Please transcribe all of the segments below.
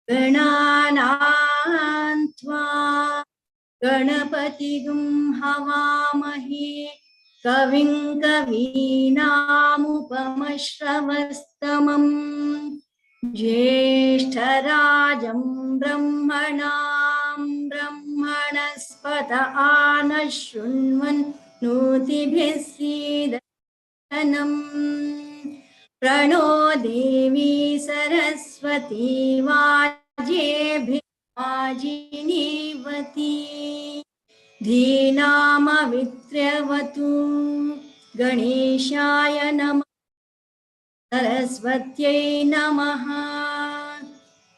गणानां त्वा गणपतिगुं हवामहे कविं कवीनामुपमश्रवस्तमम् ज्येष्ठराजं ब्रह्मणां ब्रह्मणस्पत आनः शृण्वन्नोतिभिः सीदनम् प्रणो देवी सरस्वती वाजेभिर्वाजिनीवती धीनामवित्र्यवतु गणेशाय नमः सरस्वत्यै नमः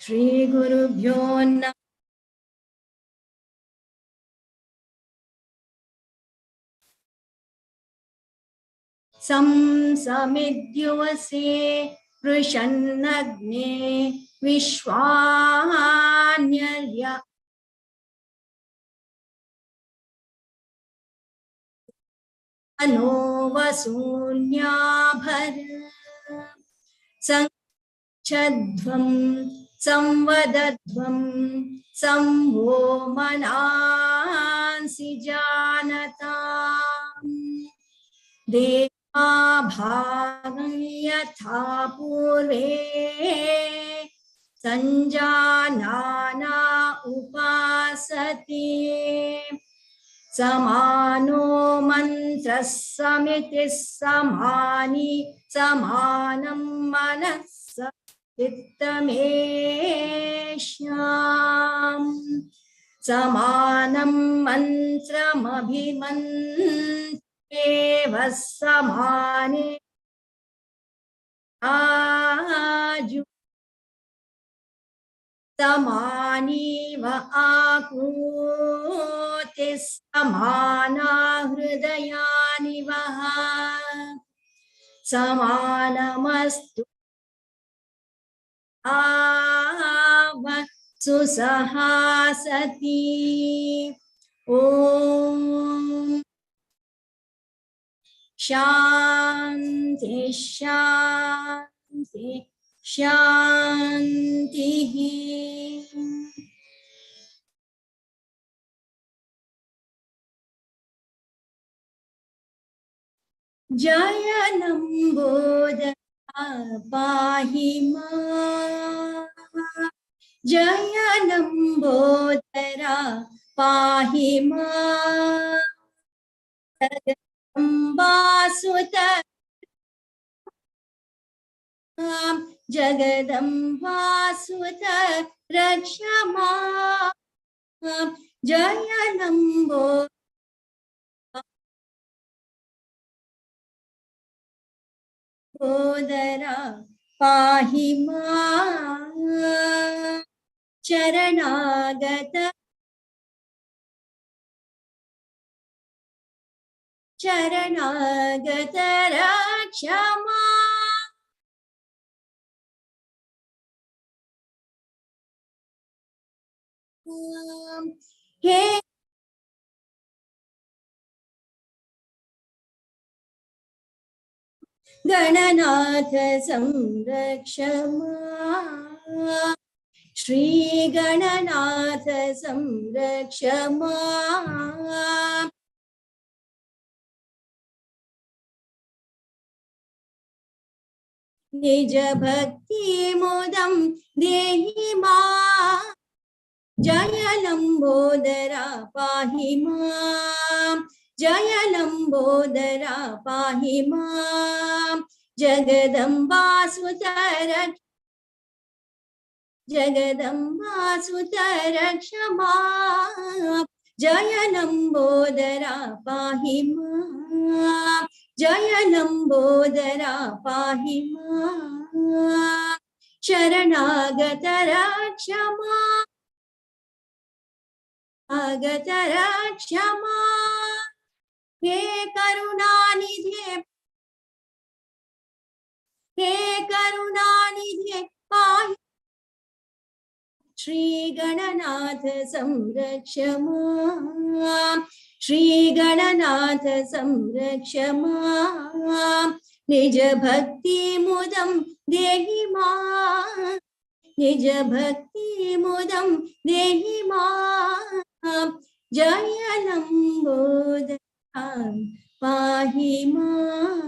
श्रीगुरुभ्यो नमः समिद्युवसे वृषन्नग्ने विश्वान्यर्य अनो वसून्याभर संच्छध्वं संवदध्वं संवो मनांसि जानताम् भागं यथा पूर्वे संजानाना उपासते समानो मंत्रः समितिः समानी समानं मनः चित्तमेष्याम् समानं मंत्रमभिमन्त्रेव समाने आजु समानीव आकृतिः समाना हृदयानि वः समानमस्तु आव सुसहासति ॐ शान्ति शान्ति शान्तिः जय लंबोदरा पाहि मां जय लंबोदरा पाहि मां जगदम्बासुत जगदम्बासुत रक्ष मां जय लंबोदरा पाहि मां शरणागत रक्ष मां हे गणनाथ संरक्ष मां श्री गणनाथ संरक्ष मां निज भक्ति मोदं देहि मां जय लंबोदरा पाहि मां जय लंबोदरा पाहि मां जगदम्बासुत रक्ष मां जय लंबोदरा पाहि मां जय लंबोदरा पाहि मां, शरणागत रक्ष मां, आगत रक्ष मां, हे करुणानिधे, हे करुणानिधे पाहि, श्री गणनाथ संरक्ष मां, श्री गणनाथ संरक्ष मां, निज भक्ति मुदं देहि मां, निज भक्ति मुदं देहि मां, जय लंबोदरा पाहि मां।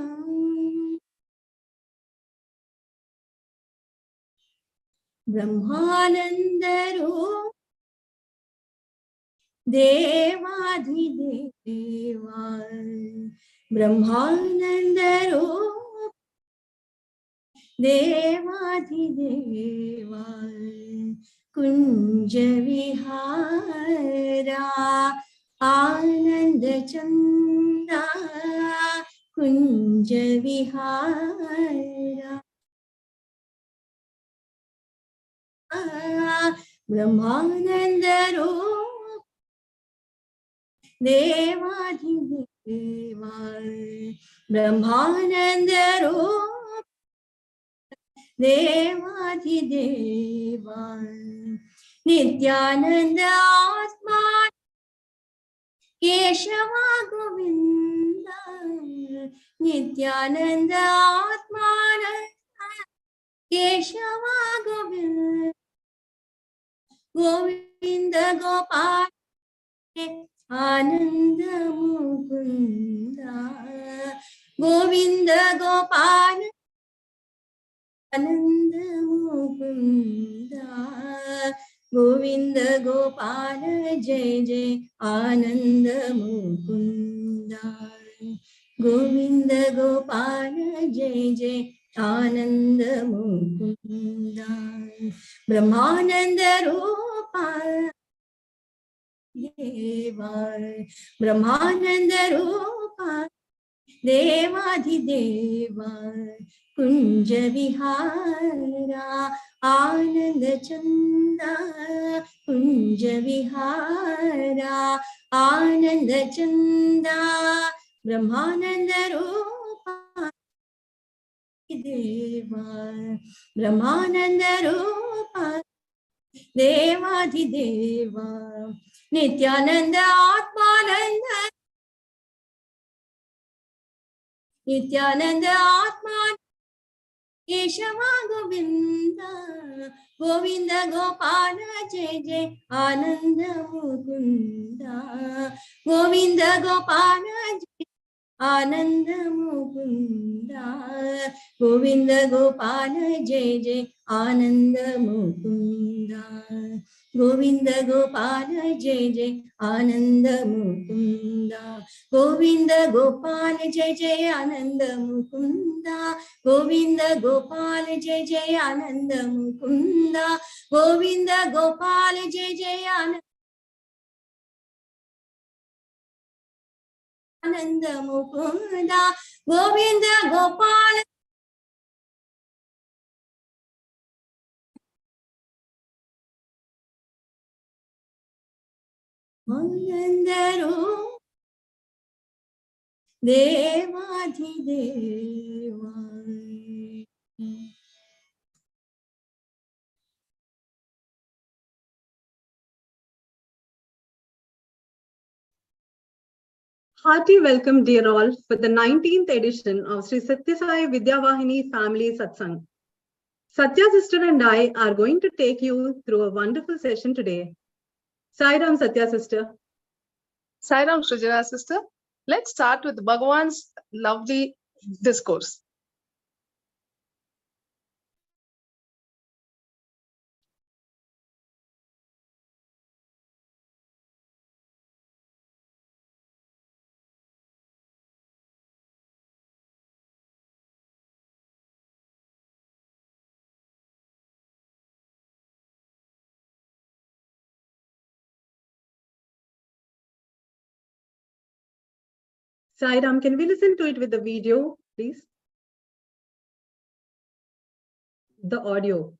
ब्रह्मानंद रूप देवाधिदेवा, ब्रह्मानंद रूप देवाधिदेवा, कुंज विहारा आनंद चंदा, कुंज विहारा ब्रह्मानंद रूप देवाधिदेवा, ब्रह्मानंद रूप देवाधिदेवा, नित्यानंद आत्मा केशवा गोविंद, नित्यानंद आत्मा केशवा गोविंद, गोविंद गोपाल आनंद मुकुंद, गोविंद गोपाल आनंद मुकुंद, गोविंद गोपाल जय जय आनंद मुकुंद, गोविंद गोपाल जय जय आनंद मुकुंद, ब्रह्मानंद रूप देवा, ब्रह्मानंद रूप देवाधिदेवा, कुंज विहारा आनंद चंदा, कुंज विहारा आनंद चंदा, ब्रह्मानंद रूप देवा, ब्रह्मानंद रूप देवाधिदेवा, नित्यानंद आत्मानंद, नित्यानंद आत्मा केशवा गोविंद, गोविंद गोपाल जय जय आनंद मुकुंद, गोविंद गोपाल जय आनंद मुकुंद, गोविंद गोपाल जय जय आनंद मुकुंद, गोविंद गोपाल जय जय आनंद मुकुंद, गोविंद गोपाल जय जय आनंद मुकुंद, गोविंद गोपाल जय जय आनंद मुकुंद, गोविंद गोपाल जय जय आनंद मुकुंद, गोविंद गोपाल आनंद रूप देवाधिदेवा। Hearty welcome, dear all, for the 19th edition of Sri SSSVV Vidya Vahini Family Satsang. Satya sister and I are going to take you through a wonderful session today. Sairam, Satya sister. Sairam, Srijana sister. Let's start with Bhagwan's lovely discourse. Sairam, can we listen to it with the video, please? The audio.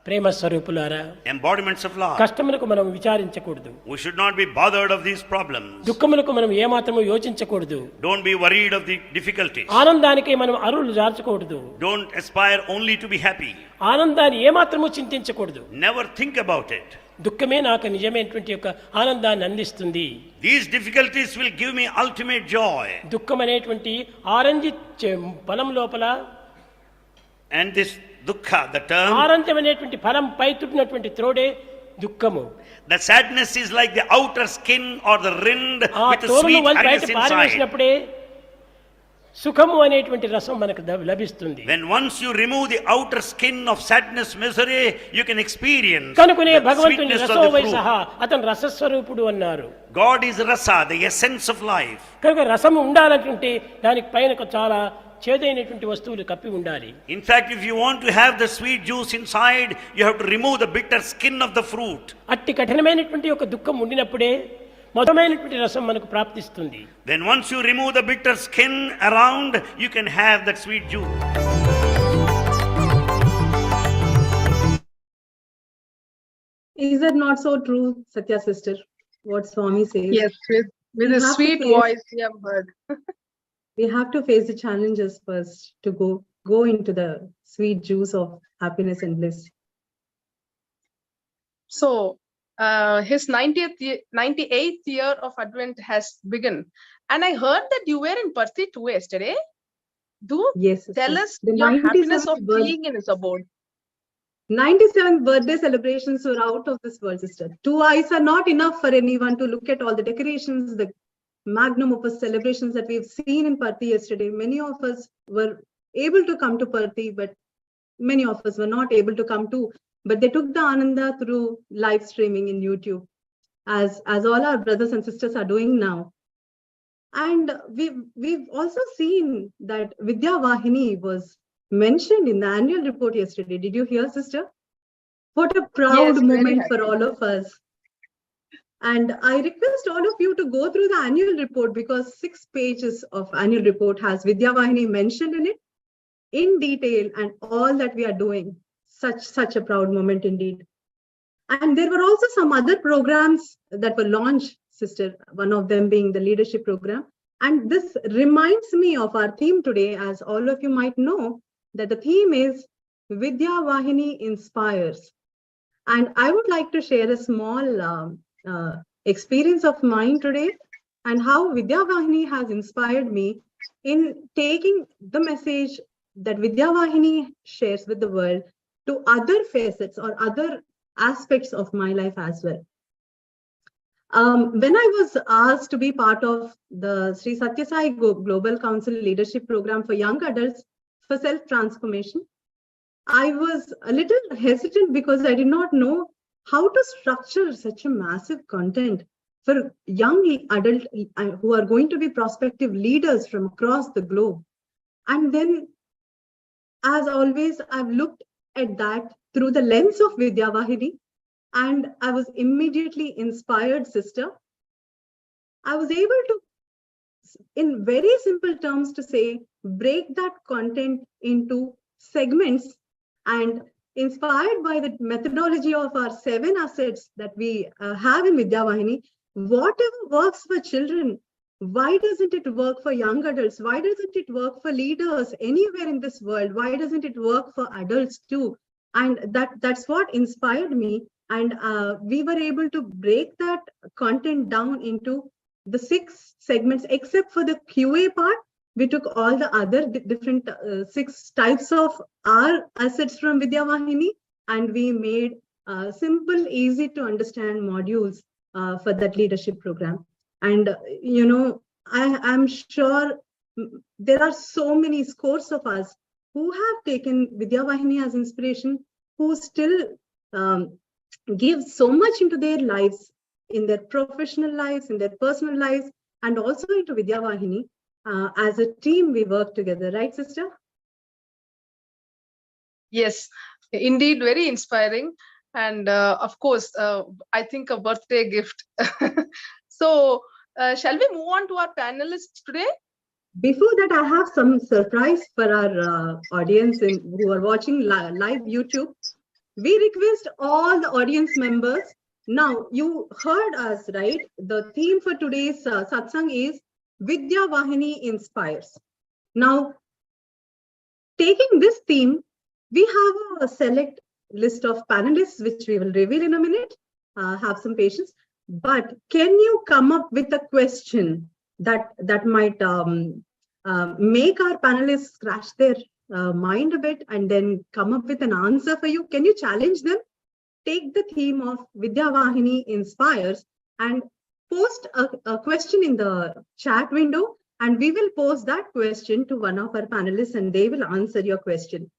ప్రేమ స్వరూపులారా, embodiments of love. కష్టములకు మనం విచారించకూడదు. We should not be bothered of these problems. దుఃఖములకు మనం ఏమాత్రము యోచించకూడదు. Don't be worried of the difficulties. ఆనందానికి మనం అరులు జార్చకూడదు. Don't aspire only to be happy. ఆనందాన్ని ఏమాత్రము చింతించకూడదు. Never think about it. దుఃఖమే నాకు నిజమైనటువంటి యొక్క ఆనందాన్ని అందిస్తుంది. These difficulties will give me ultimate joy. దుఃఖం అనేటువంటి ఆరెంజ్ ఫలం లోపల, And this dukkha, the term, orange అనేటువంటి ఫలం పై తుట్టినటువంటి త్రోడే దుఃఖము. the sadness is like the outer skin or the rind ఆ with a తోరును sweet వాళ్ళు బయట hardness inside. పారవేసినప్పుడే సుఖము అనేటువంటి రసం మనకు లభిస్తుంది. When once you remove the outer skin of sadness, misery, you can experience కనుకనే the భగవంతుని sweetness of రసో the వై fruit. సహా అతను రసస్వరూపుడు అన్నారు. God is rasa, the essence of life. కనుక రసము ఉండాలంటే దానికి పైన చాలా చేదైనటువంటి వస్తువులు కప్పి ఉండాలి. In fact, if you want to have the sweet juice inside, you have to remove the bitter skin of the fruit. అట్టి కఠినమైనటువంటి ఒక దుఃఖం ఉండినప్పుడే మధురమైనటువంటి రసం మనకు ప్రాప్తిస్తుంది. Then once you remove the bitter skin around, you can have that sweet juice. Is that not so true, Satya sister? What Swami says? Yes, with We a have to sweet face- voice we have heard. We have to face the challenges first to go into the sweet juice of happiness and bliss. So, his 98th year of Advent has begun. And I heard that you were in Perthi too yesterday. Do Yes, sister. tell us The your happiness of 97th birth- being in his abode. 97th birthday celebrations were out of this world, sister. 2 eyes are not enough for anyone to look at all the decorations, the magnum opus celebrations that we've seen in Perthi yesterday. Many of us were able to come to Perthi, but many of us were not able to come to. But they took the Ananda through live streaming in YouTube, as all our brothers and sisters are doing now. And we've also seen that Vidya Vahini was mentioned in the annual report yesterday. Did you hear, sister? What a proud Yes, very moment happy. for all of us. And I request all of you to go through the annual report, because 6 pages of annual report has Vidya Vahini mentioned in it in detail, and all that we are doing. Such a proud moment indeed. And there were also some other programs that were launched, sister, one of them being the leadership program. And this reminds me of our theme today. As all of you might know, that the theme is Vidya Vahini Inspires. And I would like to share a small experience of mine today, and how Vidya Vahini has inspired me in taking the message that Vidya Vahini shares with the world to other facets or other aspects of my life as well. When I was asked to be part of the Sri Satya Sai Global Council Leadership Program for young adults for self-transformation, I was a little hesitant because I did not know how to structure such a massive content for young adults who are going to be prospective leaders from across the globe. And then, as always, I've looked at that through the lens of Vidya Vahini, and I was immediately inspired, sister. I was able to, in very simple terms, to say, break that content into segments, and inspired by the methodology of our 7 assets that we have in Vidya Vahini, whatever works for children, why doesn't it work for young adults? Why doesn't it work for leaders anywhere in this world? Why doesn't it work for adults too? And that's what inspired me. And we were able to break that content down into the 6 segments, except for the QA part. We took all the other different 6 types of our assets from Vidya Vahini, and we made simple, easy to understand modules for that leadership program. And, I'm sure there are so many scores of us who have taken Vidya Vahini as inspiration, who still give so much into their lives, in their professional lives, in their personal lives, and also into Vidya Vahini. As a team, we work together, right, sister? Yes, indeed, very inspiring. And of course, I think a birthday gift. So, shall we move on to our panelists today? Before that, I have some surprise for our audience who are watching live YouTube. We request all the audience members. Now, you heard us, right? The theme for today's satsang is Vidya Vahini Inspires. Now, taking this theme, we have a select list of panelists, which we will reveal in a minute. Have some patience. But can you come up with a question that might make our panelists scratch their mind a bit and then come up with an answer for you? Can you challenge them? Take the theme of Vidya Vahini Inspires and post a question in the chat window, and we will post that question to one of our panelists and they will answer your question.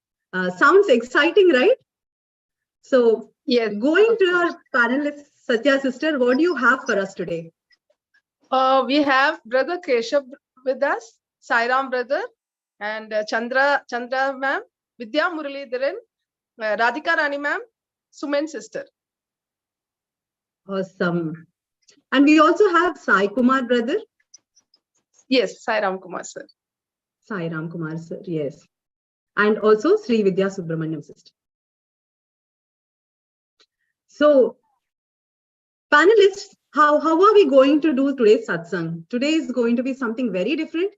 Sounds exciting, right? So, Yes, going to our panelists, Satya sister, what do you have for us today? we have Brother Keshav with us, Sairam brother, and Chandra ma'am, Vidya Muralidharan, Radhika Rani ma'am, Suman sister. Awesome. And we also have Sai Kumar brother. Yes, Sairam Kumar sir. Sai Ram Kumar sir, yes. And also Sri Vidya Subramaniam sister. So, panelists, how are we going to do today's satsang? Today is going to be something very different.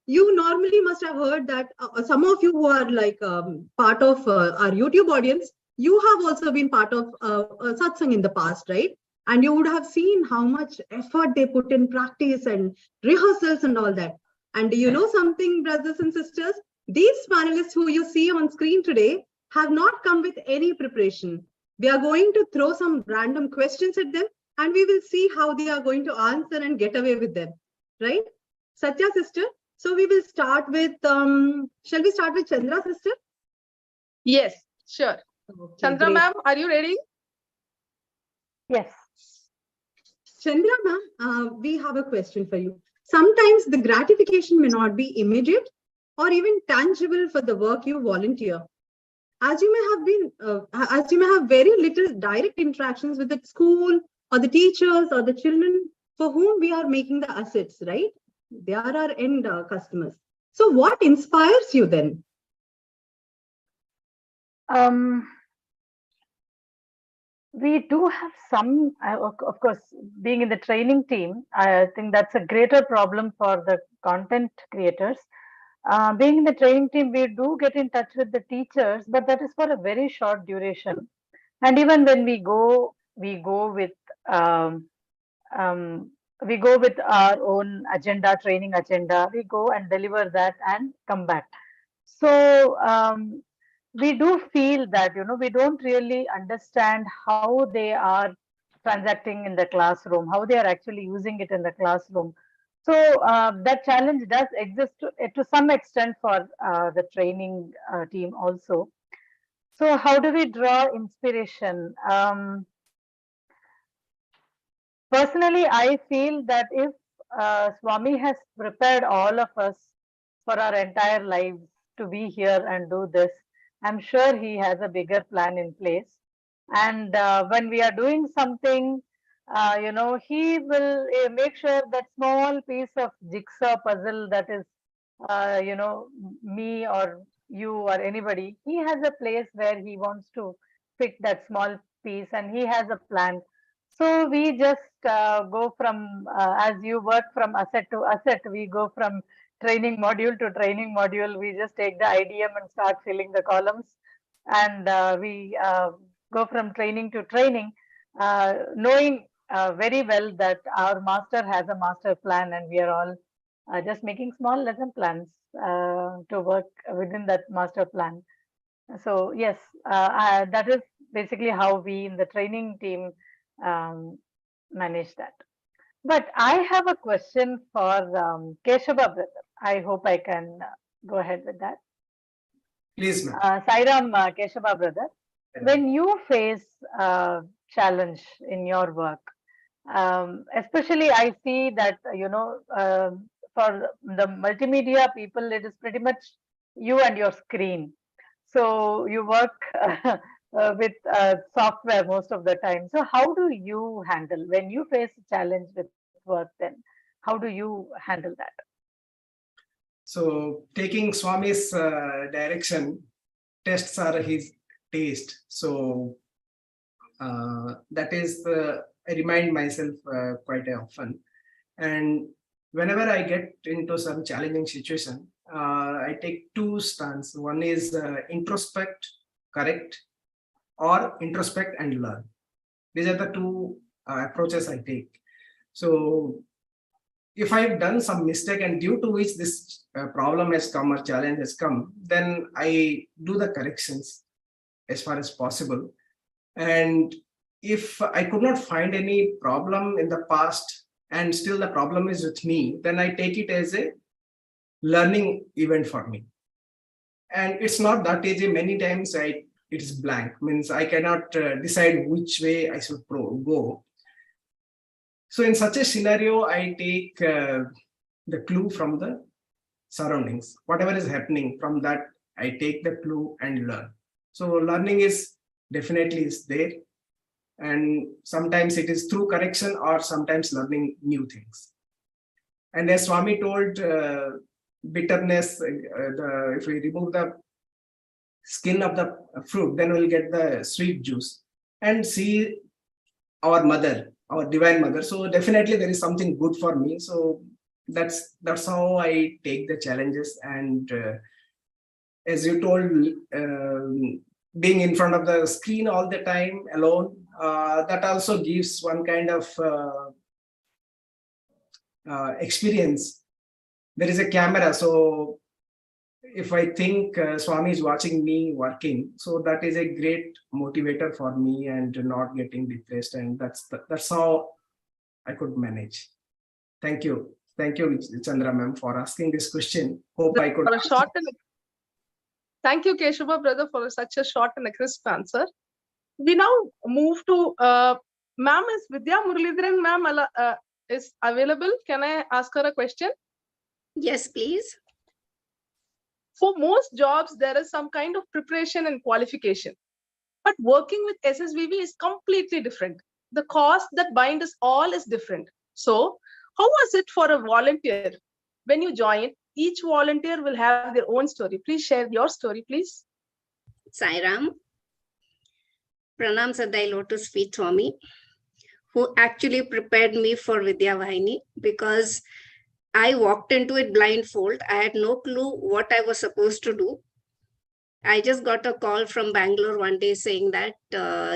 You normally must have heard that some of you who are like part of our YouTube audience, you have also been part of a satsang in the past, right? And you would have seen how much effort they put in practice and rehearsals and all that. And do you know something, brothers and sisters? These panelists who you see on screen today have not come with any preparation. We are going to throw some random questions at them and we will see how they are going to answer and get away with them, right? Satya sister, so we will start with, shall we start with Chandra sister? Yes, sure. Okay, Chandra ma'am, are you ready? Yes. Chandra ma'am, we have a question for you. Sometimes the gratification may not be immediate or even tangible for the work you volunteer. As you may have very little direct interactions with the school or the teachers or the children for whom we are making the assets, right? They are our end customers. So what inspires you then? We do have some, of course, being in the training team, I think that's a greater problem for the content creators. Being in the training team, we do get in touch with the teachers, but that is for a very short duration. And even when we go with our own agenda, training agenda. We go and deliver that and come back. So we do feel that, we don't really understand how they are transacting in the classroom, how they are actually using it in the classroom. So that challenge does exist to some extent for the training team also. So how do we draw inspiration? Personally, I feel that if Swami has prepared all of us for our entire lives to be here and do this, I'm sure he has a bigger plan in place. And when we are doing something, he will make sure that small piece of jigsaw puzzle that is, me or you or anybody, he has a place where he wants to fit that small piece and he has a plan. So we just go from, as you work from asset to asset, we go from training module to training module. We just take the IDM and start filling the columns. And we go from training to training, knowing very well that our master has a master plan and we are all just making small lesson plans to work within that master plan. So yes, that is basically how we in the training team manage that. But I have a question for Keshava brother. I hope I can go ahead with that. Please, ma'am. Sairam Keshava brother, when you face challenge in your work, especially I see that, for the multimedia people, it is pretty much you and your screen. So you work with software most of the time. So how do you handle when you face a challenge with work? Then how do you handle that? So taking Swami's direction, tests are his taste. So that is, I remind myself quite often. And whenever I get into some challenging situation, I take two stances. One is introspect, correct, or introspect and learn. These are the two approaches I take. So if I've done some mistake and due to which this problem has come or challenge has come, then I do the corrections as far as possible. And if I could not find any problem in the past and still the problem is with me, then I take it as a learning event for me. And it's not that easy. Many times it's blank, means I cannot decide which way I should go. So in such a scenario, I take the clue from the surroundings. Whatever is happening from that, I take the clue and learn. So learning is definitely is there. And sometimes it is through correction or sometimes learning new things. And as Swami told, bitterness, if we remove the skin of the fruit, then we'll get the sweet juice and see our mother, our divine mother. So definitely there is something good for me. So that's how I take the challenges. And as you told, being in front of the screen all the time alone, that also gives one kind of experience. There is a camera, so if I think Swami is watching me working, so that is a great motivator for me and not getting depressed. And that's how I could manage. Thank you. Thank you, Chandra ma'am, for asking this question. Hope I could. Thank you, Keshava brother, for such a short and a crisp answer. We now move to ma'am. Is Vidya Muralidharan ma'am is available? Can I ask her a question? Yes, please. For most jobs, there is some kind of preparation and qualification. But working with SSVV is completely different. The cause that binds us all is different. So, how was it for a volunteer? When you join, each volunteer will have their own story. Please share your story, please. Sairam. Pranam Sadai Lotus Feet Swami, who actually prepared me for Vidya Vahini, because I walked into it blindfold. I had no clue what I was supposed to do. I just got a call from Bangalore one day saying that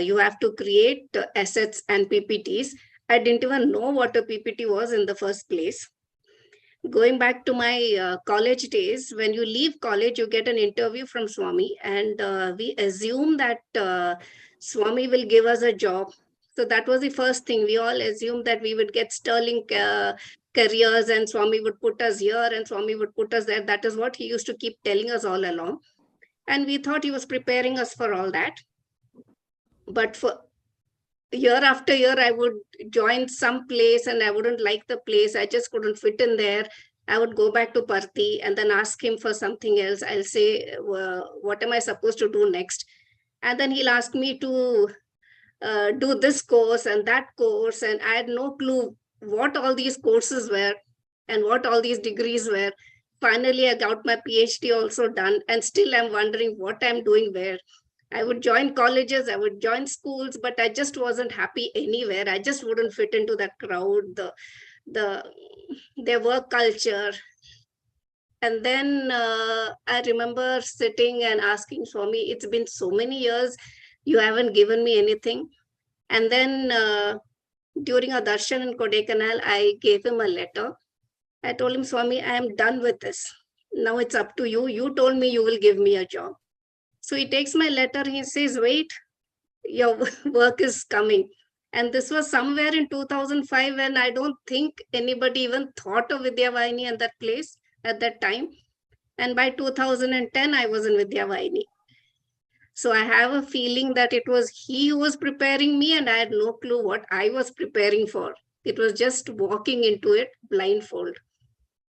you have to create assets and PPTs. I didn't even know what a PPT was in the first place. Going back to my college days, when you leave college, you get an interview from Swami, and we assume that Swami will give us a job. So that was the first thing. We all assumed that we would get sterling careers and Swami would put us here and Swami would put us there. That is what he used to keep telling us all along. And we thought he was preparing us for all that. But for year after year, I would join some place and I wouldn't like the place. I just couldn't fit in there. I would go back to Parthi and then ask him for something else. I'll say, what am I supposed to do next? And then he'll ask me to do this course and that course. And I had no clue what all these courses were and what all these degrees were. Finally, I got my PhD also done, and still I'm wondering what I'm doing where. I would join colleges, I would join schools, but I just wasn't happy anywhere. I just wouldn't fit into that crowd, their work culture. And then I remember sitting and asking Swami, it's been so many years, you haven't given me anything. And then during a darshan in Kodaikanal, I gave him a letter. I told him, Swami, I am done with this. Now it's up to you. You told me you will give me a job. So he takes my letter. He says, wait, your work is coming. And this was somewhere in 2005 when I don't think anybody even thought of Vidya Vahini at that place at that time. And by 2010, I was in Vidya Vahini. So I have a feeling that it was he who was preparing me, and I had no clue what I was preparing for. It was just walking into it blindfold.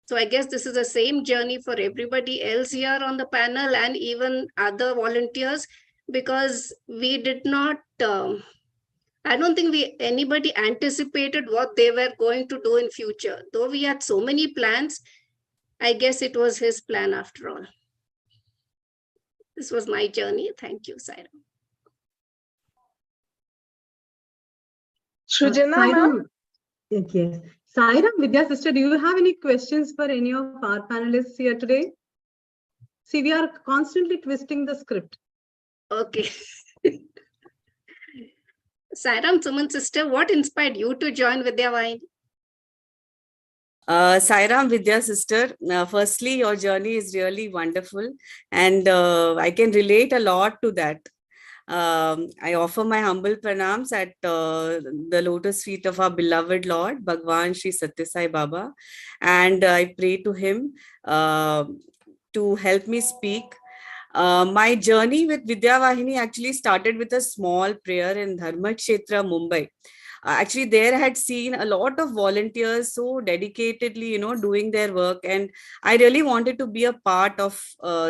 So I guess this is the same journey for everybody else here on the panel and even other volunteers, because we did not, I don't think anybody anticipated what they were going to do in future. Though we had so many plans, I guess it was his plan after all. This was my journey. Thank you, Saira. Shrujana, ma'am. Yes. Sairam, Vidya sister, do you have any questions for any of our panelists here today? See, we are constantly twisting the script. Okay. Sairam, Suman's sister, what inspired you to join Vidya Vahini? Sairam, Vidya sister, firstly, your journey is really wonderful, and I can relate a lot to that. I offer my humble pranams at the lotus feet of our beloved Lord, Bhagwan Sri Satya Sai Baba, and I pray to him to help me speak. My journey with Vidya Vahini actually started with a small prayer in Dharmakshetra, Mumbai. Actually, there I had seen a lot of volunteers so dedicatedly, doing their work, and I really wanted to be a part of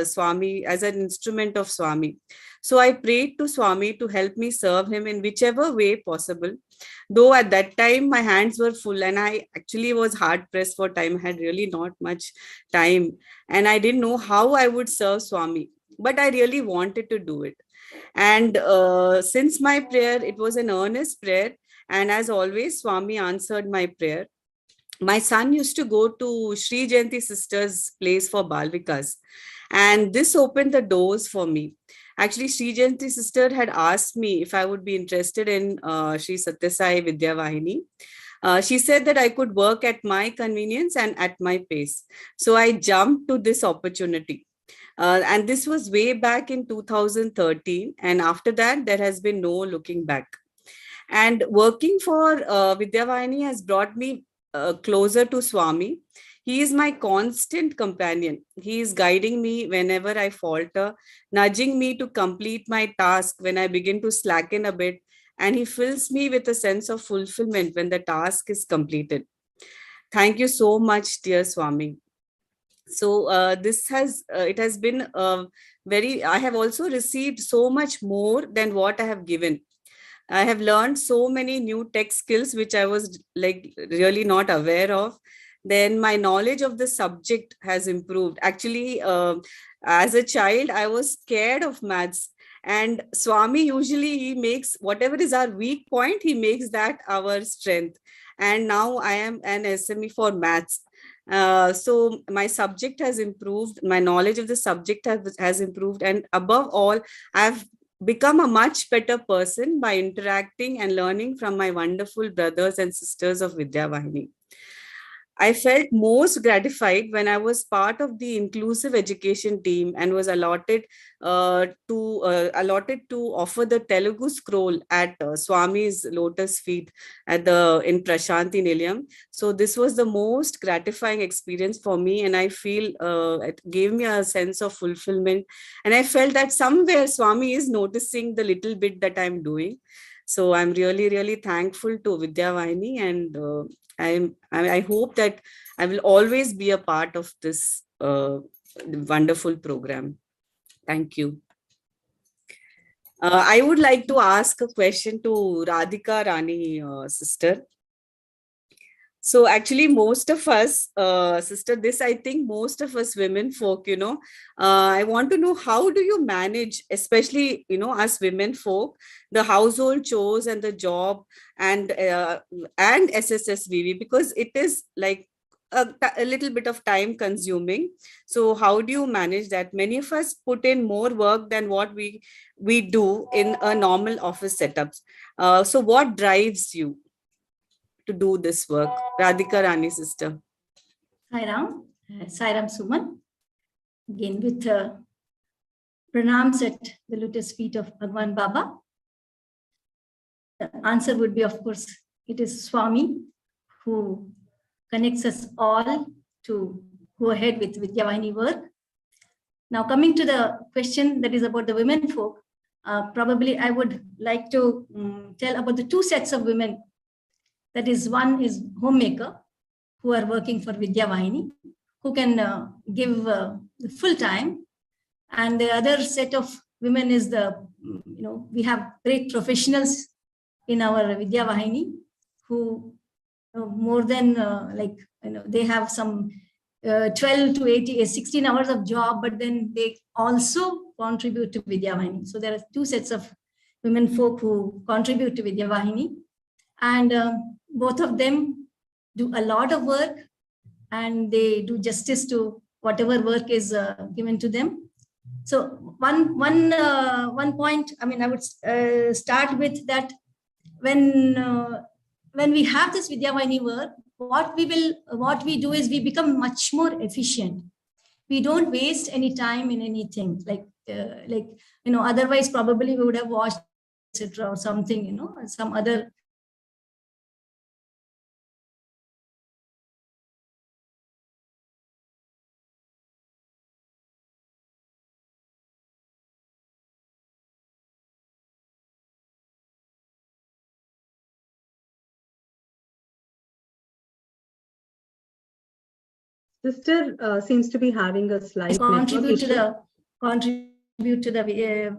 Swami as an instrument of Swami. So I prayed to Swami to help me serve him in whichever way possible. Though at that time my hands were full and I actually was hard pressed for time, I had really not much time, and I didn't know how I would serve Swami, but I really wanted to do it. And since my prayer, it was an earnest prayer, and as always, Swami answered my prayer. My son used to go to Sri Jayanti sister's place for Balvikas, and this opened the doors for me. Actually, Sri Jayanti sister had asked me if I would be interested in Sri Satya Sai Vidya Vahini. She said that I could work at my convenience and at my pace. So I jumped to this opportunity. And this was way back in 2013. And after that, there has been no looking back. And working for Vidya Vahini has brought me closer to Swami. He is my constant companion. He is guiding me whenever I falter, nudging me to complete my task when I begin to slacken a bit, and he fills me with a sense of fulfillment when the task is completed. Thank you so much, dear Swami. So it has been I have also received so much more than what I have given. I have learned so many new tech skills, which I was really not aware of. Then my knowledge of the subject has improved. Actually, as a child, I was scared of maths. And Swami usually, he makes whatever is our weak point, he makes that our strength. And now I am an SME for maths. So my subject has improved. My knowledge of the subject has improved. And above all, I've become a much better person by interacting and learning from my wonderful brothers and sisters of Vidya Vahini. I felt most gratified when I was part of the inclusive education team and was allotted to offer the Telugu scroll at Swami's lotus feet in Prashanti Nilayam. So this was the most gratifying experience for me, and I feel it gave me a sense of fulfillment. And I felt that somewhere Swami is noticing the little bit that I'm doing. So I'm really, really thankful to Vidya Vahini, and I hope that I will always be a part of this wonderful program. Thank you. I would like to ask a question to Radhika Rani, sister. So actually, most of us, sister, I think most of us women folk, I want to know, how do you manage, especially, us women folk, the household chores and the job and SSSVV, because it is like a little bit of time consuming. So how do you manage that? Many of us put in more work than what we do in a normal office setups. So what drives you to do this work? Radhika Rani, sister. Sairam Suman, again with pranams at the lotus feet of Bhagwan Baba. The answer would be, of course, it is Swami who connects us all to go ahead with Vidya Vahini work. Now, coming to the question that is about the women folk, probably I would like to tell about the two sets of women. That is, one is homemaker who are working for Vidya Vahini, who can give full time. And the other set of women is we have great professionals in our Vidya Vahini who more than they have some 12 to 16 hours of job, but then they also contribute to Vidya Vahini. So there are two sets of women folk who contribute to Vidya Vahini, and both of them do a lot of work, and they do justice to whatever work is given to them. So one point, I would start with that. When we have this Vidya Vahini work, what we do is we become much more efficient. We don't waste any time in anything. Otherwise probably we would have watched, etc., or something, some other. Sister seems to be having a slight contribute to the Vidya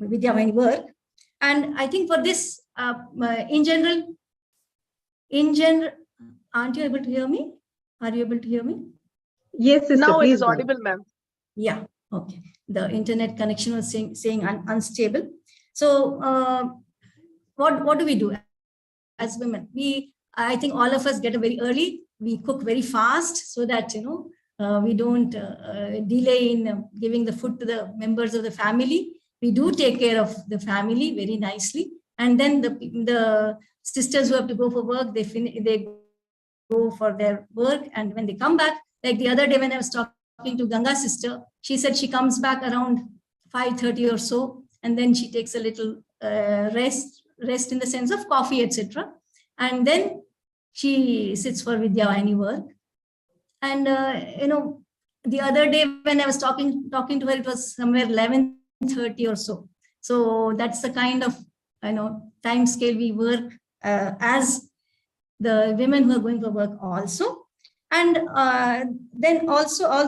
Vahini work. And I think for this, in general, aren't you able to hear me? Are you able to hear me? Yes, sister, now please it is audible, ma'am. Yeah, okay. The internet connection was saying unstable. So what do we do as women? I think all of us get up very early. We cook very fast so that we don't delay in giving the food to the members of the family. We do take care of the family very nicely, and then the sisters who have to go for work, they go for their work, and when they come back, like the other day when I was talking to Ganga's sister, she said she comes back around 5:30 or so, and then she takes a little rest in the sense of coffee, etc., and then she sits for Vidya Vahini work. And the other day when I was talking to her, it was somewhere 11:30 or so. So that's the kind of time scale we work as the women who are going for work also. And then also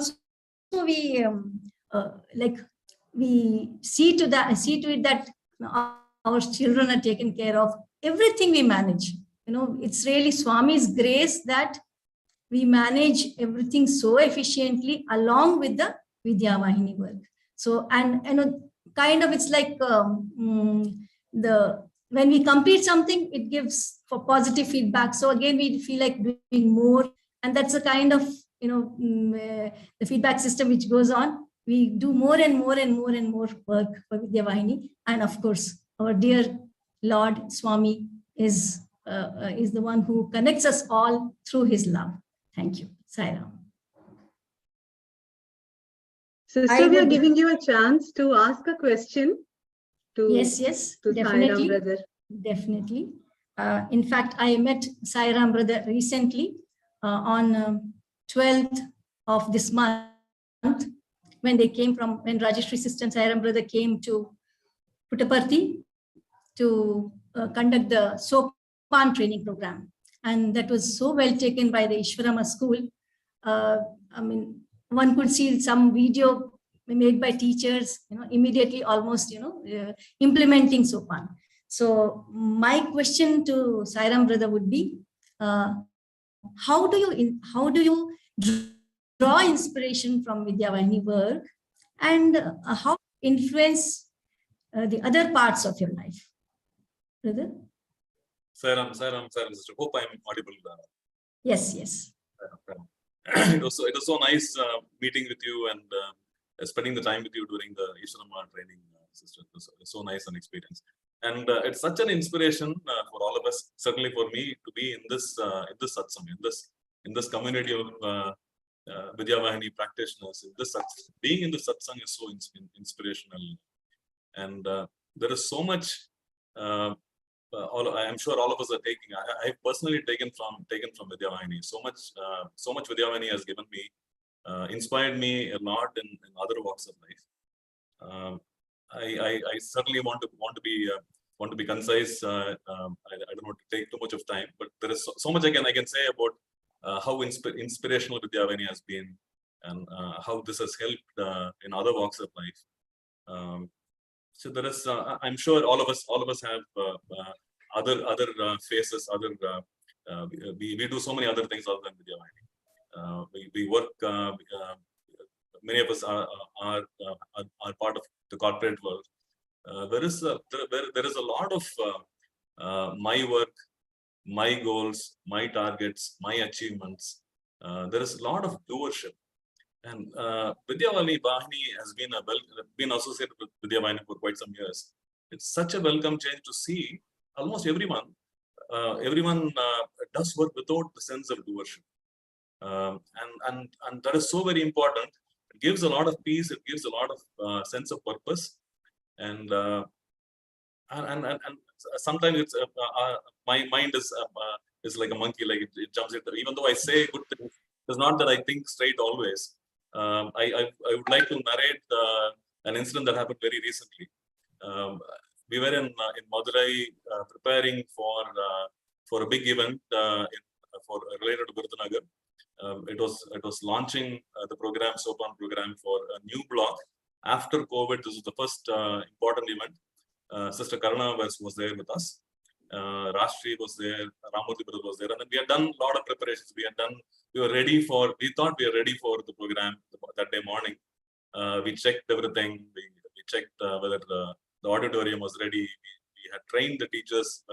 we we see to it that our children are taken care of. Everything we manage. It's really Swami's grace that we manage everything so efficiently along with the Vidya Vahini work. So, and kind of it's like when we complete something, it gives for positive feedback. So again, we feel like doing more, and that's a kind of the feedback system which goes on. We do more and more and more and more work for Vidya Vahini, and of course, our dear Lord Swami is the one who connects us all through his love. Thank you. Sairam. Sister, we are giving you a chance to ask a question to Yes, to definitely. Sairam brother. Definitely. In fact, I met Sairam brother recently on 12th of this month when Rajeshri sister and Sairam brother came to Puttaparthi to conduct the Sopan training program. And that was so well taken by the Ishwarama school. One could see some video made by teachers, immediately almost, implementing Sopan. So my question to Sairam brother would be, how do you draw inspiration from Vidya Vahini work, and how influence the other parts of your life, brother? Sairam, sister. Hope I'm audible. Yes. It was so nice meeting with you and spending the time with you during the Ishwarama training, sister. It was so nice an experience, and it's such an inspiration for all of us. Certainly for me to be in this satsang, in this community of Vidya Vahini practitioners. Being in the satsang is so inspirational, and there is so much. I'm sure all of us are taking. I've personally taken from Vidya Vahini. So much Vidya Vahini has given me, inspired me a lot in other walks of life. I certainly want to be concise. I don't want to take too much of time, but there is so much I can say about how inspirational Vidya Vahini has been, and how this has helped in other walks of life. So there is, I'm sure all of us have other faces, we do so many other things other than Vidya Vahini. We work. Many of us are part of the corporate world. There is a lot of my work, my goals, my targets, my achievements. There is a lot of doership. And Vidya Vahini has been associated with Vidya Vahini for quite some years. It's such a welcome change to see almost everyone does work without the sense of doership. And that is so very important. It gives a lot of peace. It gives a lot of sense of purpose. And sometimes it's my mind is like a monkey, like it jumps into. Even though I say good things, it's not that I think straight always. I would like to narrate an incident that happened very recently. We were in Madurai preparing for a big event related to Virudhunagar. It was launching the program, Sopan program, for a new block after COVID. This was the first important event. Sister Karuna was there with us. Rashri was there, Ramurthy brother was there, and then we had done a lot of preparations. We thought we were ready for the program that day morning. We checked everything. We checked whether the auditorium was ready. We had trained the teachers,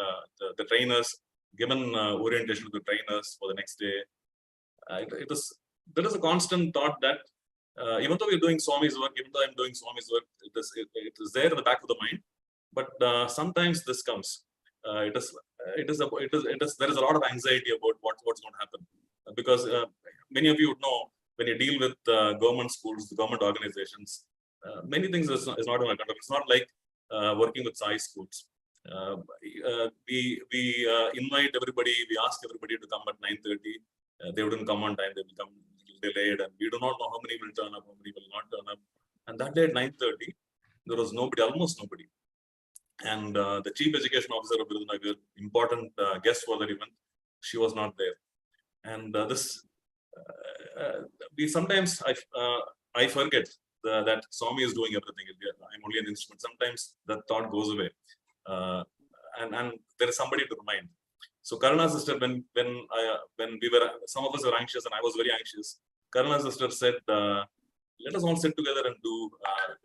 the trainers, given orientation to the trainers for the next day. There is a constant thought that even though we're doing Swami's work, even though I'm doing Swami's work, it is there in the back of the mind. But sometimes this comes. There is a lot of anxiety about what's going to happen, because many of you would know, when you deal with government schools, the government organizations, many things is not in our control. It's not like working with Sai schools. We invite everybody. We ask everybody to come at 9:30. They wouldn't come on time. They will come delayed, and we do not know how many will turn up, how many will not turn up. And that day at 9:30, there was nobody, almost nobody. And the chief education officer of Virudhunagar, important guest for the event, she was not there. And we sometimes I forget that Swami is doing everything. I'm only an instrument. Sometimes that thought goes away, and there is somebody to remind. So Karuna's sister, when we were, some of us were anxious, and I was very anxious. Karuna's sister said, "Let us all sit together and do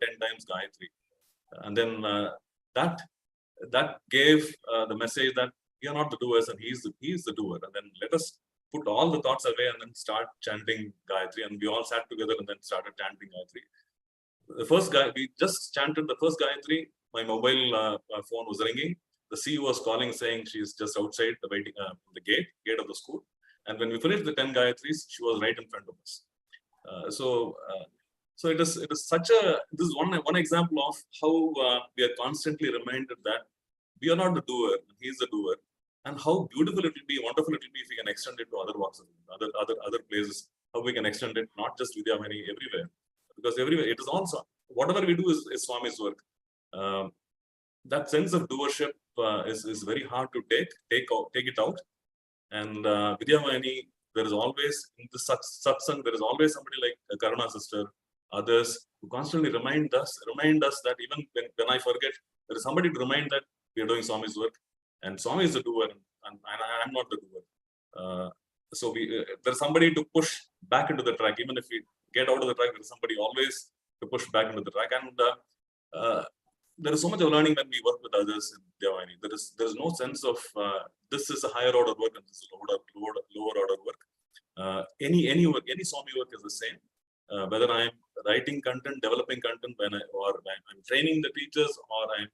10 times Gayatri," and then that gave the message that we are not the doers, and he's the doer. And then let us put all the thoughts away and then start chanting Gayatri. And we all sat together and then started chanting Gayatri. We just chanted the first Gayatri. My mobile phone was ringing. The CEO was calling, saying she's just outside waiting the gate of the school. And when we finished the 10 Gayatris, she was right in front of us. So it is such a, this is one example of how we are constantly reminded that we are not the doer, he is the doer, and how beautiful it will be, wonderful it will be if we can extend it to other walks of other places. How we can extend it not just Vidya Vahini, everywhere, because everywhere it is also, whatever we do is Swami's work. That sense of doership is very hard to take it out. And Vidya Vahini, there is always in the satsang, there is always somebody like Karuna sister, others who constantly remind us that even when I forget, there is somebody to remind that we are doing Swami's work, and Swami is the doer, and I'm not the doer. So there's somebody to push back into the track. Even if we get out of the track, there's somebody always to push back into the track. And there is so much of learning when we work with others in Vidya Vahini. There is no sense of this is a higher order work and this is lower order work. Any work, any Swami work is the same. Whether I'm writing content, developing content, or I'm training the teachers, or I'm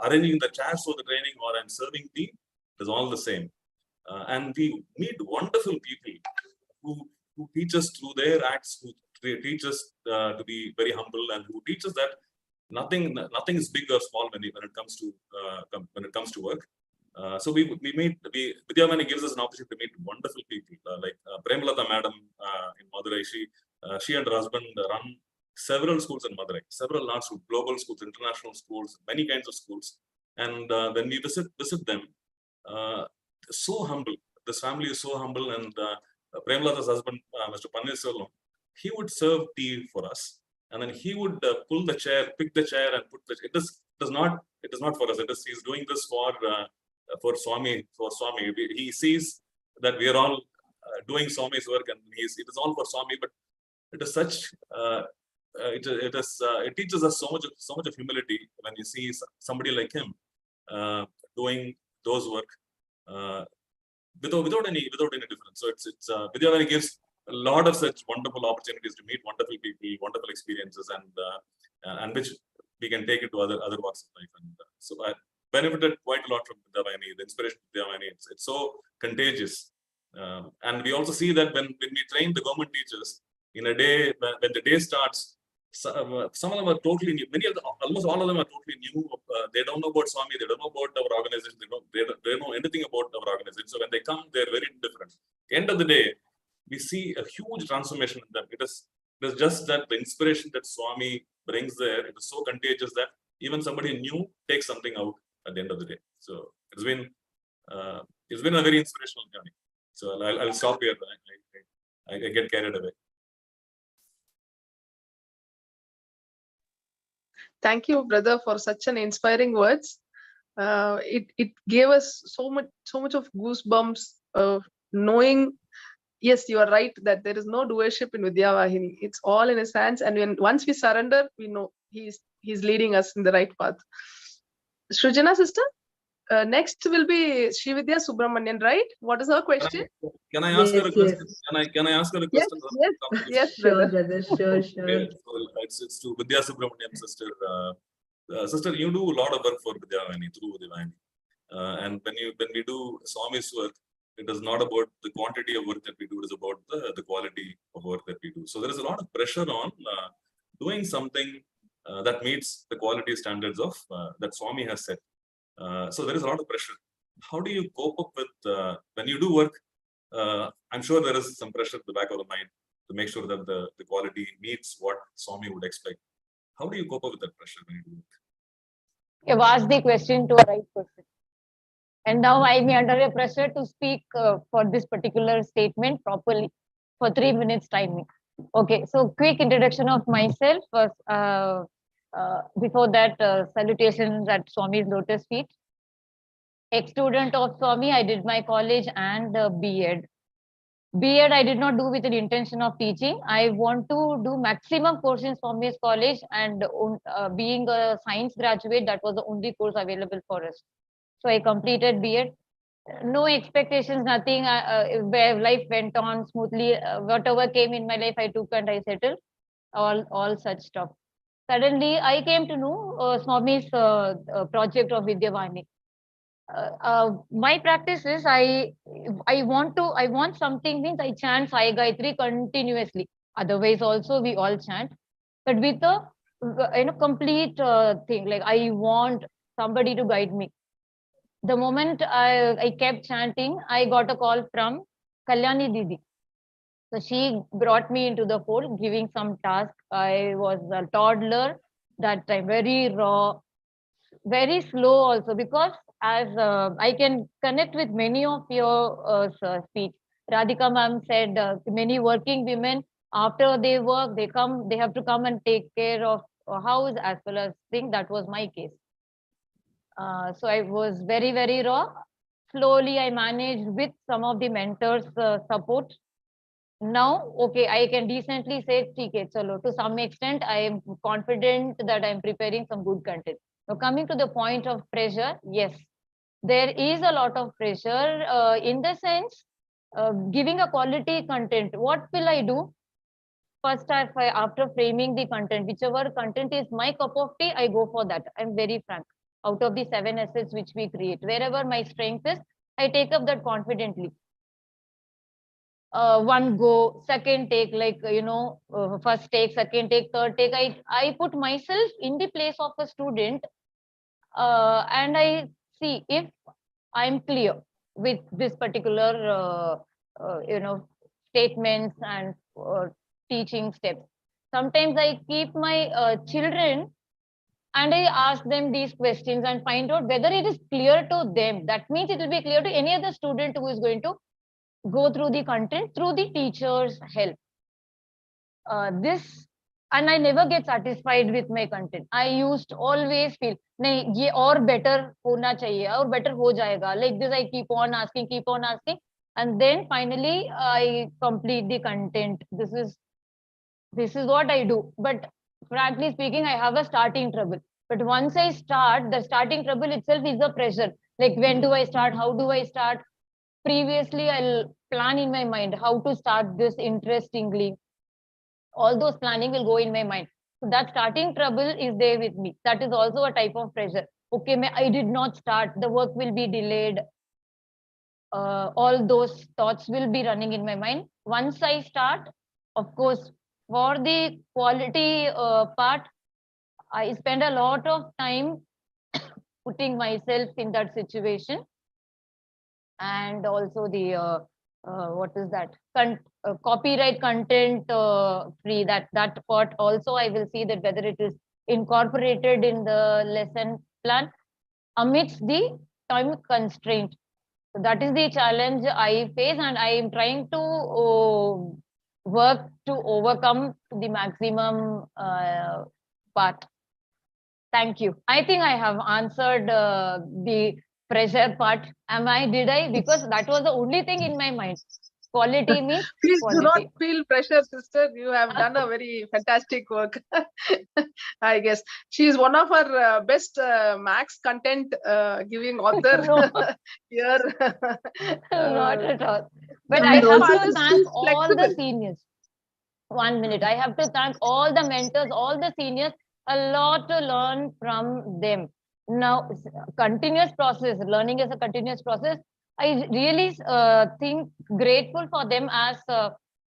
arranging the chairs for the training, or I'm serving tea, it is all the same. And we meet wonderful people who teach us through their acts, who teach us to be very humble, and who teach us that nothing is big or small when it comes to work. So we meet. Vidya Vahini gives us an opportunity to meet wonderful people like Premalata Madam in Madurai. She and her husband run several schools in Madurai, several large schools, global schools, international schools, many kinds of schools. And when we visit them, so humble. This family is so humble, and Premlata's husband, Mr. Panelist, he would serve tea for us, and then he would pull the chair, pick the chair, and put the. It is not for us. He's doing this for Swami. He sees that we are all doing Swami's work, and it is all for Swami. But it is such. It teaches us so much of humility when you see somebody like him doing those work without any difference. So it's Vidya Vahini gives a lot of such wonderful opportunities to meet wonderful people, wonderful experiences, and which we can take it to other walks of life. And so I benefited quite a lot from Vidya Vahini, the inspiration of Vidya Vahini. It's so contagious, and we also see that when we train the government teachers in a day, when the day starts. Some of them are totally new. Almost all of them are totally new. They don't know about Swami. They don't know about our organization. They don't know anything about our organization. So when they come, they're very different. At the end of the day, we see a huge transformation in them. It is just that the inspiration that Swami brings there, it is so contagious that even somebody new takes something out at the end of the day. So it's been a very inspirational journey. So I'll stop here. I get carried away. Thank you, brother, for such an inspiring words. It gave us so much of goosebumps of knowing. Yes, you are right that there is no doership in Vidya Vahini. It's all in his hands, and once we surrender, we know he's leading us in the right path. Shrujana sister, next will be Srividya Subramanian, right? What is her question? Can I ask her a question? Can I ask her a question? Yes, Sure, brother. brother. Sure. Okay, so it's to Vidya Subramanian, sister. Sister, you do a lot of work for Vidya Vahini through Vidya Vahini. And when we do Swami's work, it is not about the quantity of work that we do, it is about the quality of work that we do. So there is a lot of pressure on doing something that meets the quality standards of that Swami has set. So there is a lot of pressure. How do you cope up with when you do work? I'm sure there is some pressure at the back of the mind to make sure that the quality meets what Swami would expect. How do you cope up with that pressure when you do work? You've asked the question to a right person. And now I am under a pressure to speak for this particular statement properly for 3 minutes timing. Okay, so quick introduction of myself. Before that, salutations at Swami's lotus feet. Ex-student of Swami, I did my college and B.Ed. B.Ed I did not do with an intention of teaching. I want to do maximum course in Swami's college, and being a science graduate, that was the only course available for us. So I completed B.Ed. No expectations, nothing. Where life went on smoothly. Whatever came in my life, I took and I settled. All such stuff. Suddenly, I came to know Swami's project of Vidya Vahini. My practice is I want something, means I chant Sai Gayatri continuously. Otherwise, also we all chant, but with a complete thing. Like I want somebody to guide me. The moment I kept chanting, I got a call from Kalyani Didi. So she brought me into the fold, giving some task. I was a toddler that time, very raw, very slow also, because as I can connect with many of your speech. Radhika ma'am said many working women, after they work, they have to come and take care of a house as well as thing. That was my case. So I was very, very raw. Slowly I managed with some of the mentors' support. Now, okay, I can decently say, okay, chalo, to some extent, I am confident that I am preparing some good content. Now, coming to the point of pressure, yes, there is a lot of pressure in the sense, giving a quality content. What will I do? First, after framing the content, whichever content is my cup of tea, I go for that. I'm very frank. Out of the 7 assets which we create, wherever my strength is, I take up that confidently. One go, second take, like, first take, second take, third take. I put myself in the place of a student, and I see if I'm clear with this particular, statements and teaching steps. Sometimes I keep my children and I ask them these questions and find out whether it is clear to them. That means it will be clear to any other student who is going to go through the content through the teacher's help. This, and I never get satisfied with my content. I used to always feel, nahi, ye aur better hona chahiye, aur better ho jayega. Like this, I keep on asking, and then finally I complete the content. This is what I do. But frankly speaking, I have a starting trouble. But once I start, the starting trouble itself is the pressure. Like when do I start? How do I start? Previously, I'll plan in my mind how to start this interestingly. All those planning will go in my mind. So that starting trouble is there with me. That is also a type of pressure. Okay, I did not start. The work will be delayed. All those thoughts will be running in my mind. Once I start, of course, for the quality part, I spend a lot of time putting myself in that situation. And also the what is that copyright content free, that part also I will see that whether it is incorporated in the lesson plan amidst the time constraint. So that is the challenge I face, and I am trying to work to overcome the maximum part. Thank you. I think I have answered the pressure part. Did I? Because that was the only thing in my mind. Quality means Please quality. do not feel pressure, sister. You have done a very fantastic work. I guess she is one of our best max content giving author here. Not at all. But The I best have part to is thank she's all the flexible. seniors. 1 minute. I have to thank all the mentors, all the seniors. A lot to learn from them. Now, continuous process. Learning is a continuous process. I really think grateful for them, as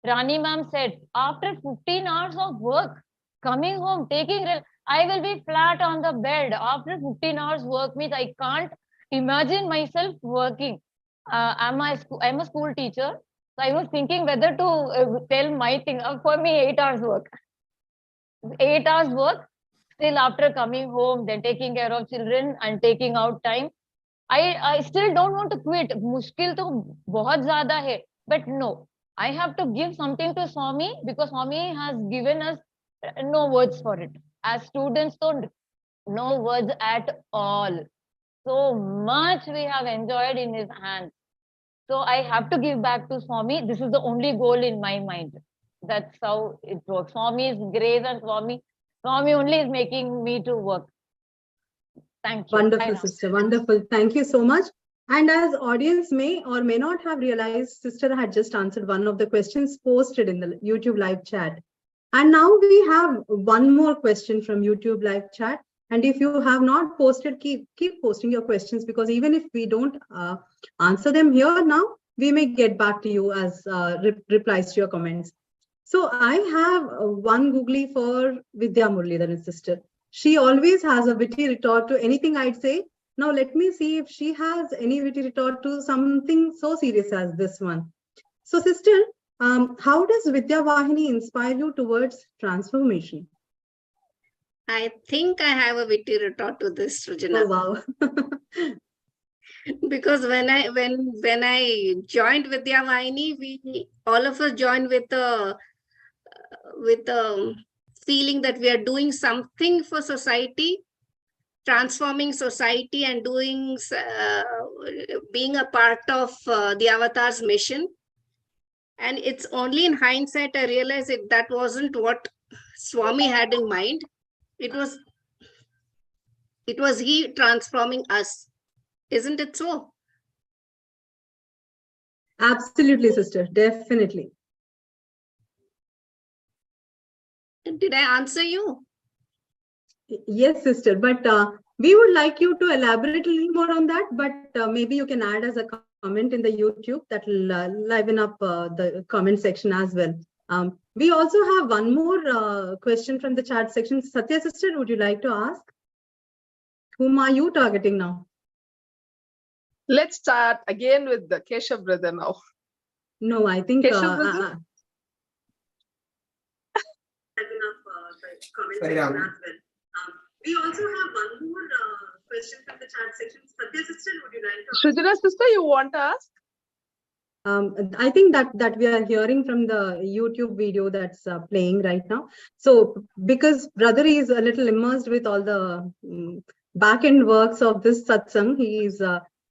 Rani ma'am said, after 15 hours of work, coming home, I will be flat on the bed. After 15 hours work means I can't imagine myself working. I'm a school teacher. So I was thinking whether to tell my thing. For me, 8 hours work. 8 hours work. Still after coming home, then taking care of children and taking out time. I still don't want to quit. Mushkil to bahut zyada hai. But no, I have to give something to Swami, because Swami has given us no words for it. As students, no words at all. So much we have enjoyed in his hands. So I have to give back to Swami. This is the only goal in my mind. That's how it works. Swami's grace and Swami only is making me to work. Thank you. Wonderful, sister. Wonderful. Thank you so much. And as audience may or may not have realized, sister had just answered one of the questions posted in the YouTube live chat. And now we have one more question from YouTube live chat. And if you have not posted, keep posting your questions, because even if we don't answer them here now, we may get back to you as replies to your comments. So I have one googly for Vidya Muralidharan, sister. She always has a witty retort to anything I'd say. Now let me see if she has any witty retort to something so serious as this one. So sister, how does Vidya Vahini inspire you towards transformation? I think I have a witty retort to this, Srujana. Oh wow. Because when I joined Vidya Vahini, we all of us joined with a feeling that we are doing something for society, transforming society, and being a part of the Avatar's mission. And it's only in hindsight I realized that wasn't what Swami had in mind. It was he transforming us. Isn't it so? Absolutely, sister. Definitely. Did I answer you? Yes, sister. But we would like you to elaborate a little more on that. But maybe you can add as a comment in the YouTube that will liven up the comment section as well. We also have one more question from the chat section. Satya, sister, would you like to ask? Whom are you targeting now? Let's start again with the Keshav brother now. No, I think Keshav brother? comment Sai section Ram. as well. We also have one more question from the chat section. Satya sister, would you like to ask? Shrujana sister, you want to ask? I think that we are hearing from the YouTube video that's playing right now. So because brother is a little immersed with all the back end works of this satsang, he is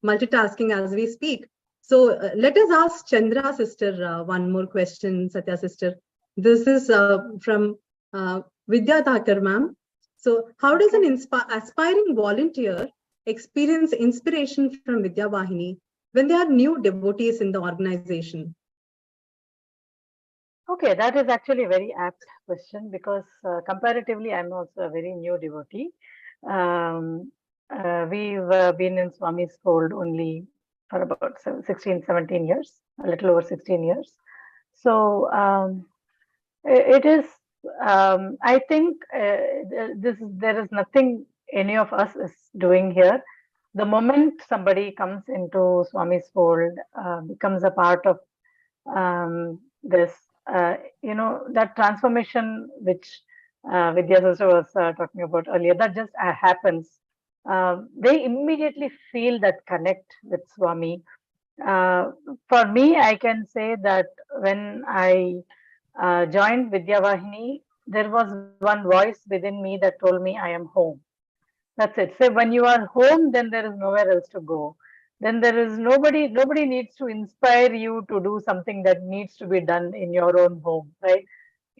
multitasking as we speak. So let us ask Chandra sister one more question, Satya sister. This is from Vidya Thakur ma'am. So how does an aspiring volunteer experience inspiration from Vidya Vahini when there are new devotees in the organization? Okay, that is actually a very apt question because comparatively, I'm also a very new devotee. We've been in Swami's fold only for about 16, 17 years, a little over 16 years. So it is, I think there is nothing any of us is doing here. The moment somebody comes into Swami's fold, becomes a part of this, that transformation which Vidya sister was talking about earlier, that just happens. They immediately feel that connect with Swami. For me, I can say that when I joined Vidya Vahini, there was one voice within me that told me I am home. That's it. So when you are home, then there is nowhere else to go. Then there is nobody needs to inspire you to do something that needs to be done in your own home, right?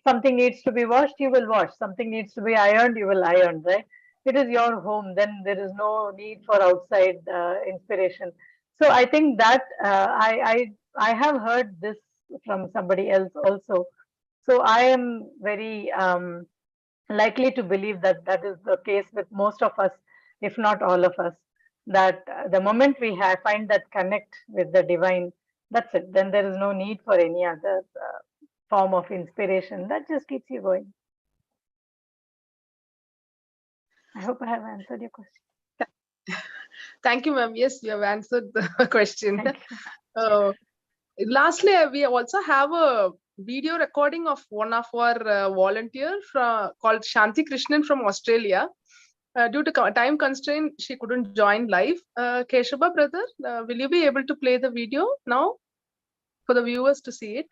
Something needs to be washed, you will wash. Something needs to be ironed, you will iron, right? It is your home. Then there is no need for outside inspiration. So I think that I have heard this from somebody else also. So I am very likely to believe that that is the case with most of us, if not all of us, that the moment we find that connect with the divine, that's it. Then there is no need for any other form of inspiration. That just keeps you going. I hope I have answered your question. Thank you, ma'am. Yes, you have answered the question. Thank you. Lastly, we also have a video recording of one of our volunteer called Shanti Krishnan from Australia. Due to time constraint, she couldn't join live. Keshaba brother, will you be able to play the video now for the viewers to see it?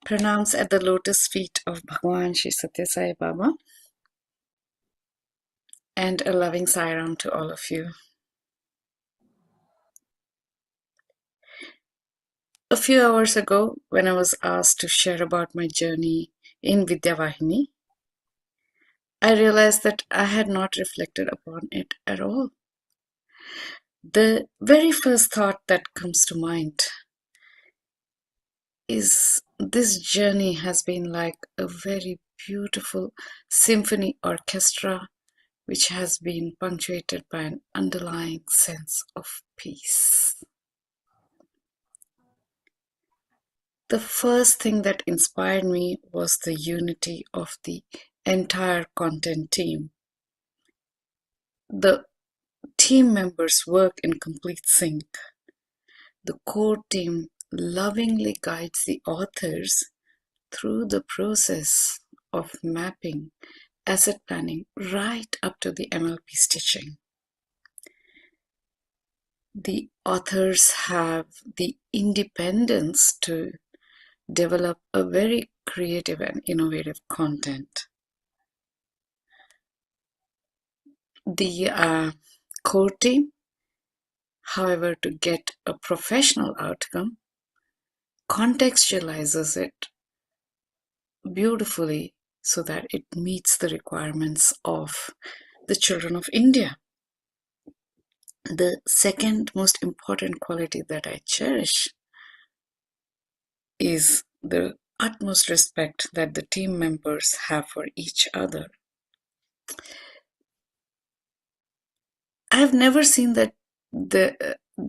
Pranams at the lotus feet of Bhagwan Shri Satya Sai Baba, and a loving Sairam to all of you. A few hours ago, when I was asked to share about my journey in Vidya Vahini, I realized that I had not reflected upon it at all. The very first thought that comes to mind is this journey has been like a very beautiful symphony orchestra which has been punctuated by an underlying sense of peace. The first thing that inspired me was the unity of the entire content team. The team members work in complete sync. The core team lovingly guides the authors through the process of mapping, asset planning, right up to the MLP stitching. The authors have the independence to develop a very creative and innovative content. The core team, however, to get a professional outcome, contextualizes it beautifully so that it meets the requirements of the children of India. The second most important quality that I cherish is the utmost respect that the team members have for each other. I have never seen that there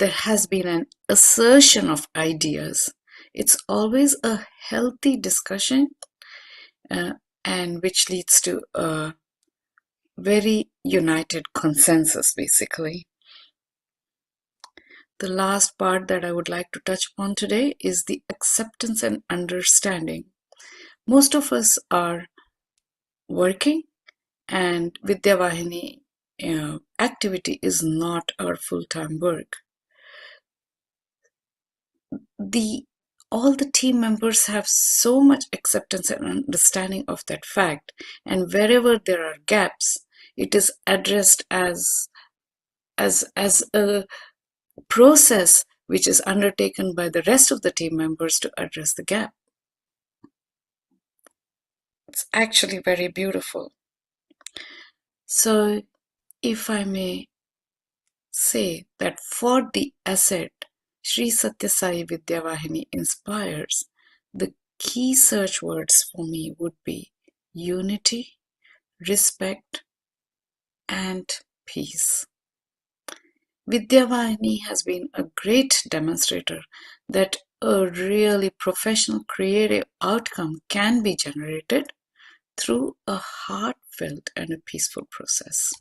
has been an assertion of ideas. It's always a healthy discussion and which leads to a very united consensus, basically. The last part that I would like to touch upon today is the acceptance and understanding. Most of us are working And Vidya Vahini activity is not our full-time work. All the team members have so much acceptance and understanding of that fact, and wherever there are gaps, it is addressed as a process which is undertaken by the rest of the team members to address the gap. It's actually very beautiful. So, if I may say that for the asset Sri Satya Sai Vidya Vahini inspires, the key search words for me would be unity, respect, and peace. Vidya Vahini has been a great demonstrator that a really professional creative outcome can be generated through a heartfelt and a peaceful process.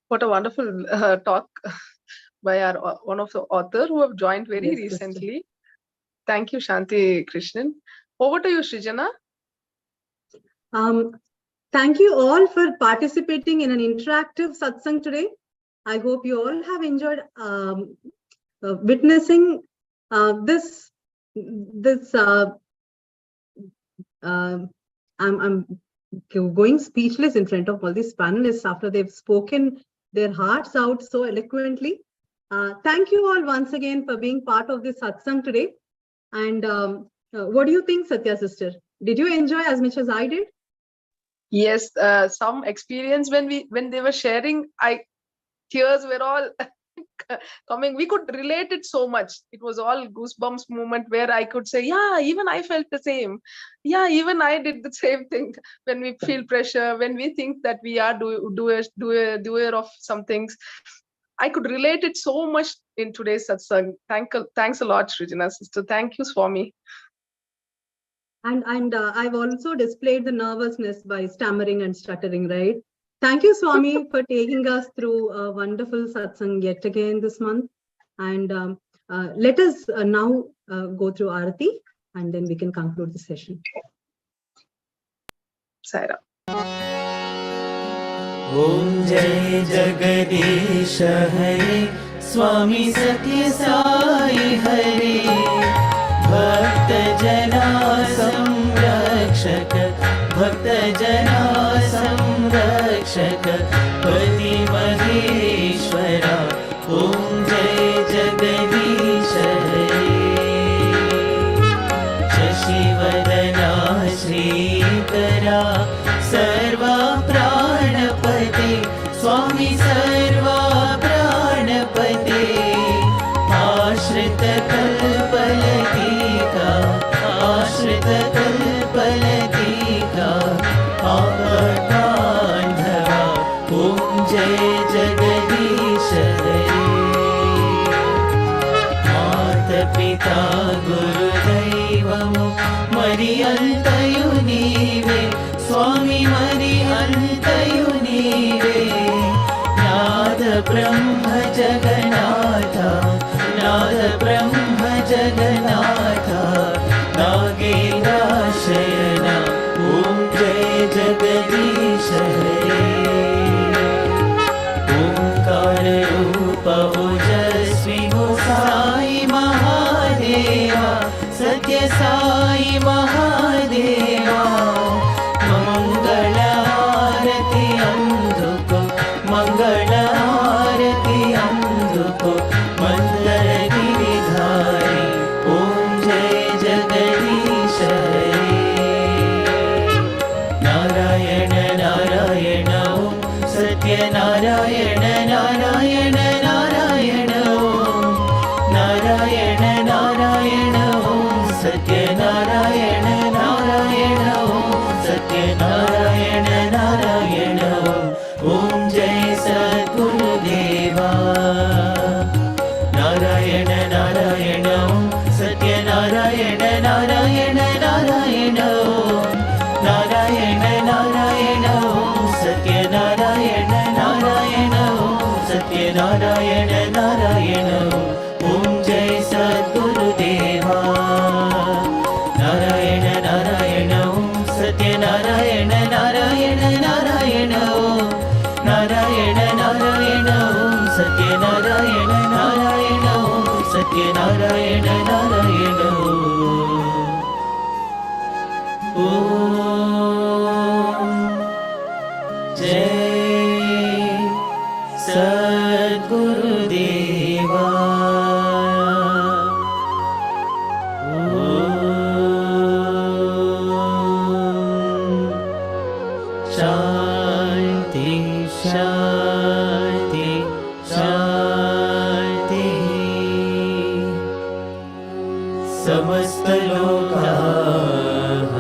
What a wonderful talk by our one of the author who have joined very recently. Thank you, Shanti Krishnan. Over to you, Srijana. Thank you all for participating in an interactive satsang today. I hope you all have enjoyed witnessing this. I'm going speechless in front of all these panelists after they've spoken their hearts out so eloquently. Thank you all once again for being part of this satsang today. And what do you think, Satya sister? Did you enjoy as much as I did? Yes, some experience when they were sharing, tears were all coming. We could relate it so much. It was all goosebumps moment where I could say, yeah, even I felt the same. Yeah, even I did the same thing. When we feel pressure, when we think that we are doer of some things, I could relate it so much in today's satsang. Thanks a lot, Srijana sister. Thank you, Swami. And I've also displayed the nervousness by stammering and stuttering, right? Thank you, Swami, for taking us through a wonderful satsang yet again this month. And let us now go through aarti, and then we can conclude the session. Saira. Om Jai Jagadish Hare Swami Satya Sai Hare Bhakta Jana Samrakshak Bhakta Jana Samrakshak Pati Maheshwara Om Jai Jagadish Hare Shashivadana Shrikara Sarva Pranapate Swami Sarva Pranapate Ashrita Kalpalatika Ashrita Kalpalatika Avadandhava Om Jai Jagadish Hare Mata Pita Guru Daivamu Mariyantayu Nive Swami Mariyantayu Nive Nada Brahma Jagannatha Nada Brahma Jagannatha Nagena Shayana Om Jai Jagadish Hare Omkara Rupa Ojasvi Sai Mahadeva Satya Sai Mahadeva Mangala Arati Anduko Mangala Arati Anduko Mandara Giridhari Om Jai Jagadish Hare Narayana Narayana Om Satya Narayana Narayana Narayana Om Narayana Narayana Om Satya Narayana Narayana Om Satya Narayana Narayana Om Jai Sadguru Deva Narayana Narayana Om Satya Narayana Narayana Narayana Om Narayana Narayana Om Satya Narayana Narayana Om Satya Narayana Narayana Om Jai Sadguru Narayan ॐ सत्यनारायण नारायण ॐ सत्यनारायण नारायण ॐ जय सद्गुरुदेवा शांति शांति शांति समस्त लोकाः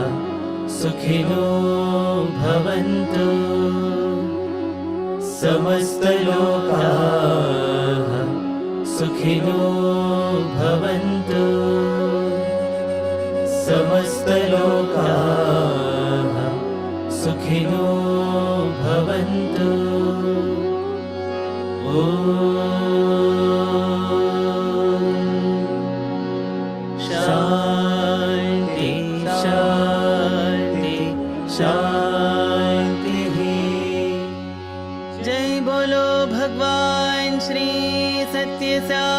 सुखिनो भवन्तु समस्त लोकाः सुखिनो भवन्तु समस्त लोकाः सुखिनो भवन्तु ॐ शान्ति शान्ति शान्तिः जय बोलो भगवान श्री सत्य साई